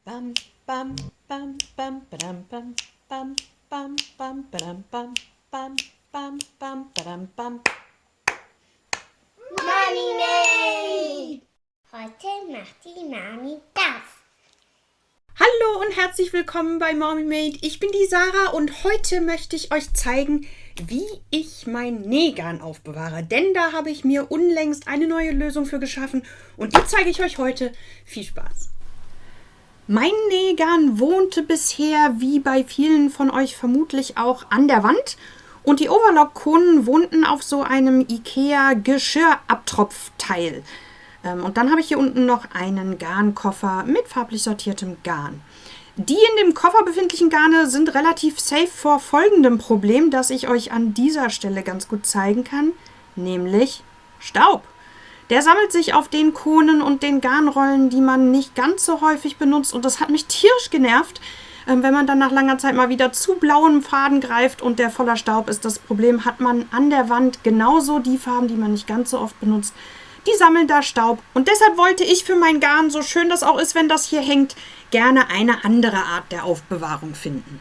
Bam, bam, bam, bam, badam, bam, bam, bam, bam, badam, bam, bam, bam, bam, badam, bam. Mami Made! Heute macht die Mami das. Hallo und herzlich willkommen bei Mommy Made. Ich bin die Sarah und heute möchte ich euch zeigen, wie ich mein Nähgarn aufbewahre. Denn da habe ich mir unlängst eine neue Lösung für geschaffen und die zeige ich euch heute. Viel Spaß! Mein Nähgarn wohnte bisher, wie bei vielen von euch vermutlich auch, an der Wand. Und die Overlock-Konen wohnten auf so einem IKEA-Geschirrabtropfteil. Und dann habe ich hier unten noch einen Garnkoffer mit farblich sortiertem Garn. Die in dem Koffer befindlichen Garne sind relativ safe vor folgendem Problem, das ich euch an dieser Stelle ganz gut zeigen kann, nämlich Staub. Der sammelt sich auf den Konen und den Garnrollen, die man nicht ganz so häufig benutzt. Und das hat mich tierisch genervt, wenn man dann nach langer Zeit mal wieder zu blauem Faden greift und der voller Staub ist. Das Problem hat man an der Wand genauso die Farben, die man nicht ganz so oft benutzt. Die sammeln da Staub. Und deshalb wollte ich für mein Garn, so schön das auch ist, wenn das hier hängt, gerne eine andere Art der Aufbewahrung finden.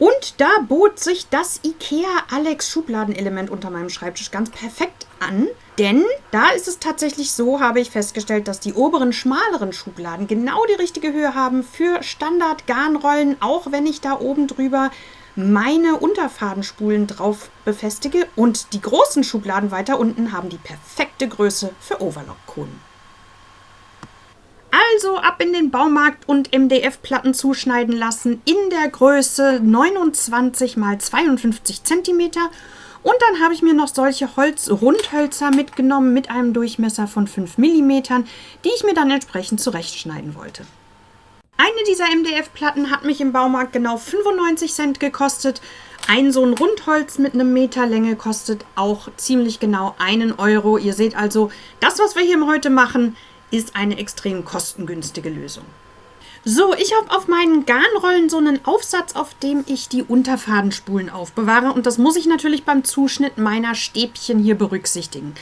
Und da bot sich das IKEA Alex Schubladenelement unter meinem Schreibtisch ganz perfekt an. Denn da ist es tatsächlich so, habe ich festgestellt, dass die oberen, schmaleren Schubladen genau die richtige Höhe haben für Standard-Garnrollen, auch wenn ich da oben drüber meine Unterfadenspulen drauf befestige. Und die großen Schubladen weiter unten haben die perfekte Größe für Overlock-Konen. Also ab in den Baumarkt und MDF-Platten zuschneiden lassen in der Größe 29 x 52 cm. Und dann habe ich mir noch solche Rundhölzer mitgenommen mit einem Durchmesser von 5 mm, die ich mir dann entsprechend zurechtschneiden wollte. Eine dieser MDF-Platten hat mich im Baumarkt genau 95 Cent gekostet. Ein so ein Rundholz mit einem Meter Länge kostet auch ziemlich genau 1 Euro. Ihr seht also, das, was wir hier heute machen, ist eine extrem kostengünstige Lösung. So, ich habe auf meinen Garnrollen so einen Aufsatz, auf dem ich die Unterfadenspulen aufbewahre. Und das muss ich natürlich beim Zuschnitt meiner Stäbchen hier berücksichtigen.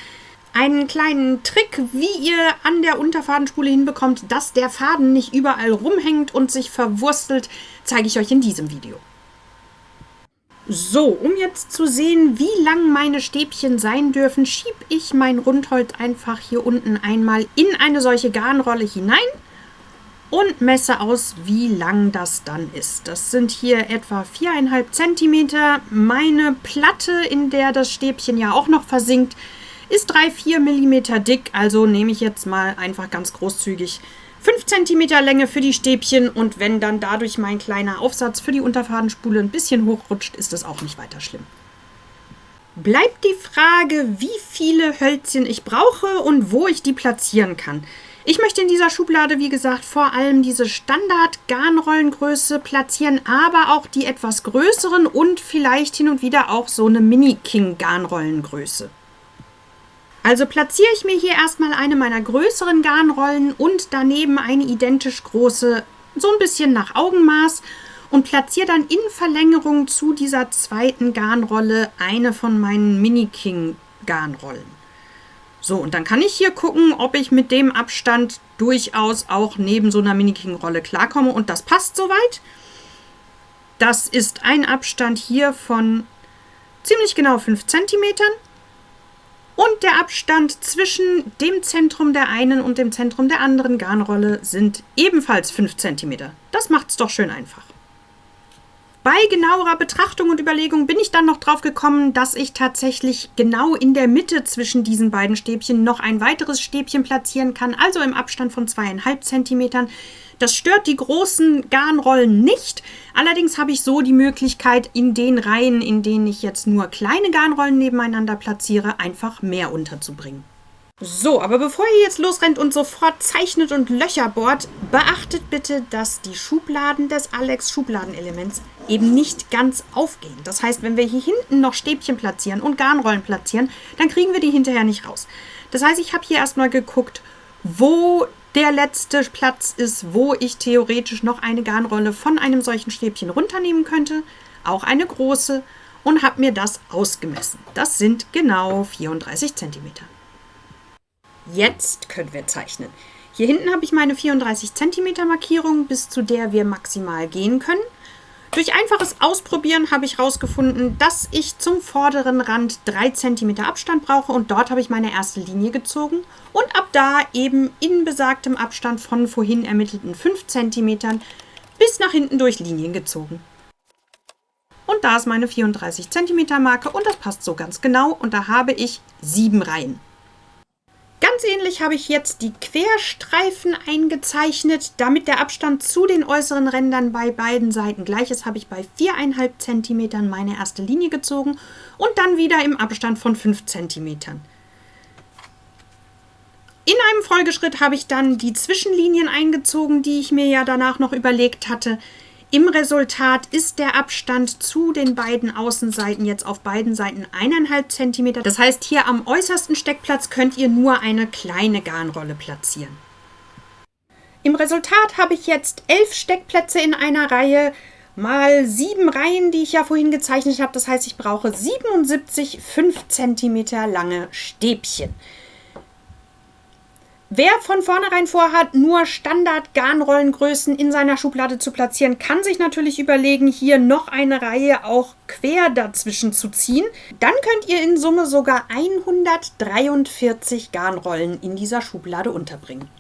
Einen kleinen Trick, wie ihr an der Unterfadenspule hinbekommt, dass der Faden nicht überall rumhängt und sich verwurstelt, zeige ich euch in diesem Video. So, um jetzt zu sehen, wie lang meine Stäbchen sein dürfen, schiebe ich mein Rundholz einfach hier unten einmal in eine solche Garnrolle hinein und messe aus, wie lang das dann ist. Das sind hier etwa 4,5 cm. Meine Platte, in der das Stäbchen ja auch noch versinkt, ist 3-4 mm dick, also nehme ich jetzt mal einfach ganz großzügig 5 cm Länge für die Stäbchen und wenn dann dadurch mein kleiner Aufsatz für die Unterfadenspule ein bisschen hochrutscht, ist das auch nicht weiter schlimm. Bleibt die Frage, wie viele Hölzchen ich brauche und wo ich die platzieren kann. Ich möchte in dieser Schublade, wie gesagt, vor allem diese Standard-Garnrollengröße platzieren, aber auch die etwas größeren und vielleicht hin und wieder auch so eine Mini-King-Garnrollengröße. Also platziere ich mir hier erstmal eine meiner größeren Garnrollen und daneben eine identisch große, so ein bisschen nach Augenmaß und platziere dann in Verlängerung zu dieser zweiten Garnrolle eine von meinen Mini-King-Garnrollen. So, und dann kann ich hier gucken, ob ich mit dem Abstand durchaus auch neben so einer Mini-King-Rolle klarkomme und das passt soweit. Das ist ein Abstand hier von ziemlich genau 5 cm. Und der Abstand zwischen dem Zentrum der einen und dem Zentrum der anderen Garnrolle sind ebenfalls 5 cm. Das macht es doch schön einfach. Bei genauerer Betrachtung und Überlegung bin ich dann noch drauf gekommen, dass ich tatsächlich genau in der Mitte zwischen diesen beiden Stäbchen noch ein weiteres Stäbchen platzieren kann, also im Abstand von 2,5 cm. Das stört die großen Garnrollen nicht. Allerdings habe ich so die Möglichkeit, in den Reihen, in denen ich jetzt nur kleine Garnrollen nebeneinander platziere, einfach mehr unterzubringen. So, aber bevor ihr jetzt losrennt und sofort zeichnet und Löcher bohrt, beachtet bitte, dass die Schubladen des Alex Schubladenelements eben nicht ganz aufgehen. Das heißt, wenn wir hier hinten noch Stäbchen platzieren und Garnrollen platzieren, dann kriegen wir die hinterher nicht raus. Das heißt, ich habe hier erstmal geguckt, wo der letzte Platz ist, wo ich theoretisch noch eine Garnrolle von einem solchen Stäbchen runternehmen könnte, auch eine große, und habe mir das ausgemessen. Das sind genau 34 cm. Jetzt können wir zeichnen. Hier hinten habe ich meine 34 cm Markierung, bis zu der wir maximal gehen können. Durch einfaches Ausprobieren habe ich herausgefunden, dass ich zum vorderen Rand 3 cm Abstand brauche und dort habe ich meine erste Linie gezogen und ab da eben in besagtem Abstand von vorhin ermittelten 5 cm bis nach hinten durch Linien gezogen. Und da ist meine 34 cm Marke und das passt so ganz genau und da habe ich 7 Reihen. Ganz ähnlich habe ich jetzt die Querstreifen eingezeichnet. Damit der Abstand zu den äußeren Rändern bei beiden Seiten gleich ist, habe ich bei 4,5 cm meine erste Linie gezogen und dann wieder im Abstand von 5 cm. In einem Folgeschritt habe ich dann die Zwischenlinien eingezogen, die ich mir ja danach noch überlegt hatte. Im Resultat ist der Abstand zu den beiden Außenseiten jetzt auf beiden Seiten 1,5 cm. Das heißt, hier am äußersten Steckplatz könnt ihr nur eine kleine Garnrolle platzieren. Im Resultat habe ich jetzt 11 Steckplätze in einer Reihe mal 7 Reihen, die ich ja vorhin gezeichnet habe. Das heißt, ich brauche 77 5 cm lange Stäbchen. Wer von vornherein vorhat, nur Standard-Garnrollengrößen in seiner Schublade zu platzieren, kann sich natürlich überlegen, hier noch eine Reihe auch quer dazwischen zu ziehen. Dann könnt ihr in Summe sogar 143 Garnrollen in dieser Schublade unterbringen.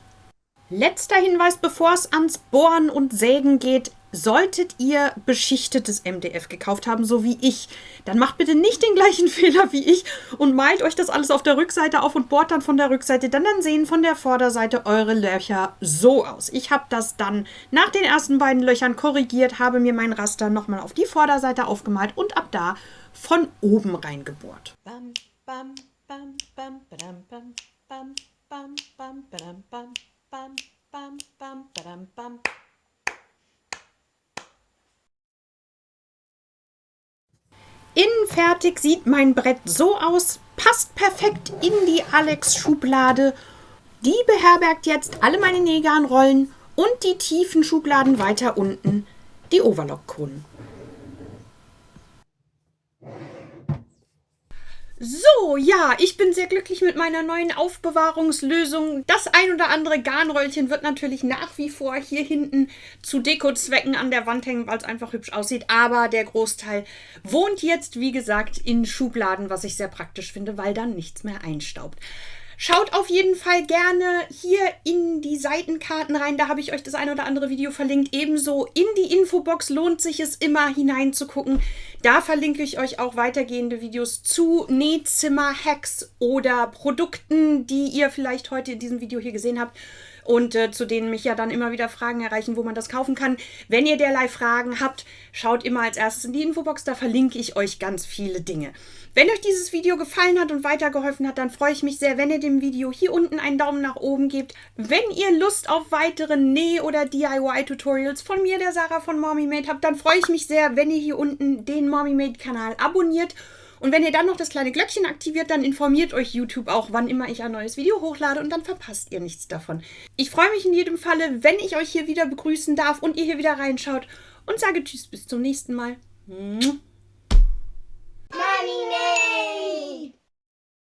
Letzter Hinweis, bevor es ans Bohren und Sägen geht. Solltet ihr beschichtetes MDF gekauft haben, so wie ich, dann macht bitte nicht den gleichen Fehler wie ich und malt euch das alles auf der Rückseite auf und bohrt dann von der Rückseite. Dann sehen von der Vorderseite eure Löcher so aus. Ich habe das dann nach den ersten beiden Löchern korrigiert, habe mir mein Raster nochmal auf die Vorderseite aufgemalt und ab da von oben reingebohrt. Bam, bam, bam, bam, badam, bam, bam, bam, bam, badam, bam, bam, bam, bam, badam, bam. Innen fertig sieht mein Brett so aus, passt perfekt in die Alex-Schublade. Die beherbergt jetzt alle meine Nähgarnrollen und die tiefen Schubladen weiter unten, die Overlock-Kronen. So, ja, ich bin sehr glücklich mit meiner neuen Aufbewahrungslösung. Das ein oder andere Garnröllchen wird natürlich nach wie vor hier hinten zu Dekozwecken an der Wand hängen, weil es einfach hübsch aussieht. Aber der Großteil wohnt jetzt, wie gesagt, in Schubladen, was ich sehr praktisch finde, weil dann nichts mehr einstaubt. Schaut auf jeden Fall gerne hier in die Seitenkarten rein, da habe ich euch das ein oder andere Video verlinkt. Ebenso in die Infobox lohnt sich es immer hineinzugucken. Da verlinke ich euch auch weitergehende Videos zu Nähzimmer-Hacks oder Produkten, die ihr vielleicht heute in diesem Video hier gesehen habt. Und zu denen mich ja dann immer wieder Fragen erreichen, wo man das kaufen kann. Wenn ihr derlei Fragen habt, schaut immer als erstes in die Infobox, da verlinke ich euch ganz viele Dinge. Wenn euch dieses Video gefallen hat und weitergeholfen hat, dann freue ich mich sehr, wenn ihr dem Video hier unten einen Daumen nach oben gebt. Wenn ihr Lust auf weitere Näh- oder DIY-Tutorials von mir, der Sarah von Mommymade, habt, dann freue ich mich sehr, wenn ihr hier unten den Mommymade-Kanal abonniert. Und wenn ihr dann noch das kleine Glöckchen aktiviert, dann informiert euch YouTube auch, wann immer ich ein neues Video hochlade und dann verpasst ihr nichts davon. Ich freue mich in jedem Falle, wenn ich euch hier wieder begrüßen darf und ihr hier wieder reinschaut und sage Tschüss, bis zum nächsten Mal. Mommymade!